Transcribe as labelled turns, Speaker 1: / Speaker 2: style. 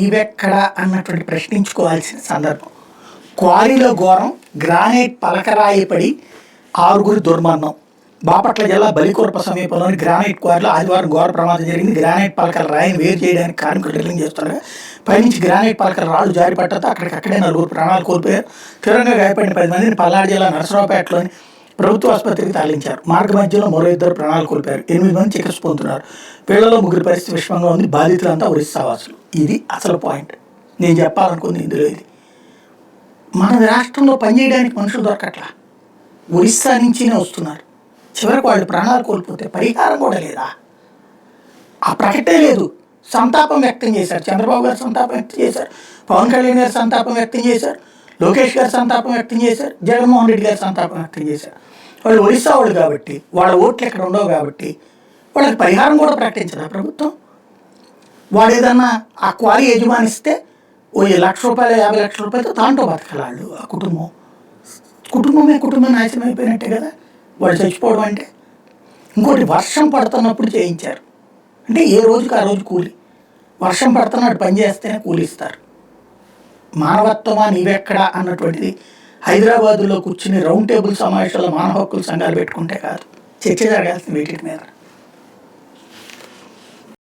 Speaker 1: ఇవెక్కడ అన్నటువంటి ప్రశ్నించుకోవాల్సిన సందర్భం. క్వారీలో ఘోరం, గ్రానైట్ పలకరాయి పడి 6 దుర్మరణం. బాపట్ల జిల్లా బలికొరప సమీపంలోని గ్రానైట్ క్వారీలో ఆదివారం ఘోర ప్రమాదం జరిగింది. గ్రానైట్ పలకల రాయిని వేరు చేయడానికి కార్మికులు డ్రిల్లింగ్ చేస్తుండగా పైనుంచి గ్రానైట్ పలకల రాళ్లు జారిపట్టడంతో అక్కడికక్కడే 4 ప్రాణాలు కోల్పోయారు. తీవ్రంగా గాయపడిన 10 మందిని పల్నాడు జిల్లా నరసరావుపేటలోని ప్రభుత్వ ఆసుపత్రికి తరలించారు. మార్గ మధ్యలో మరో 2 ప్రాణాలు కోల్పోయారు. 8 మంది చికిత్స పొందుతున్నారు. వీళ్లలో 3 పరిస్థితి విషమంగా ఉంది. బాధితులంతా ఒరిస్సా వాసులు. ఇది అసలు పాయింట్. నేను చెప్పాలనుకుంది ఇందులో ఇది. మన రాష్ట్రంలో పనిచేయడానికి మనుషులు దొరకట్లా. ఒరిస్సా నుంచినే వస్తున్నారు. చివరికి వాళ్ళు ప్రాణాలు కోల్పోతే పరిహారం కూడా లేదా? ఆ ప్రకటనే లేదు. సంతాపం వ్యక్తం చేశారు. చంద్రబాబు గారు సంతాపం వ్యక్తం చేశారు. పవన్ కళ్యాణ్ గారు సంతాపం వ్యక్తం చేశారు. లోకేష్ గారు సంతాపం వ్యక్తం చేశారు. జగన్మోహన్ రెడ్డి గారు సంతాపం వ్యక్తం చేశారు. వాళ్ళు ఒరిస్సా వాళ్ళు కాబట్టి, వాళ్ళ ఓట్లు ఇక్కడ ఉండవు కాబట్టి వాళ్ళకి పరిహారం కూడా ప్రకటించదా ప్రభుత్వం? వాడు ఏదన్నా ఆ క్వారీ యజమానిస్తే ఓ 1 లక్ష రూపాయలు 50 లక్షల రూపాయలతో దాంట్లో బతకలాళ్ళు. ఆ కుటుంబం నాశనం అయిపోయినట్టే కదా వాళ్ళు చచ్చిపోవడం అంటే. ఇంకోటి వర్షం పడుతున్నప్పుడు చేయించారు అంటే ఏ రోజుకి ఆ రోజు కూలి. వర్షం పడుతున్నట్టు పని చేస్తేనే కూలి ఇస్తారు. మానవత్వమా నీవెక్కడా అన్నటువంటిది హైదరాబాదులో కూర్చుని రౌండ్ టేబుల్ సమావేశాల్లో మానవ హక్కుల సంఘాలు పెట్టుకుంటే కాదు. చర్చ జరగాల్సిన వీటి మీద.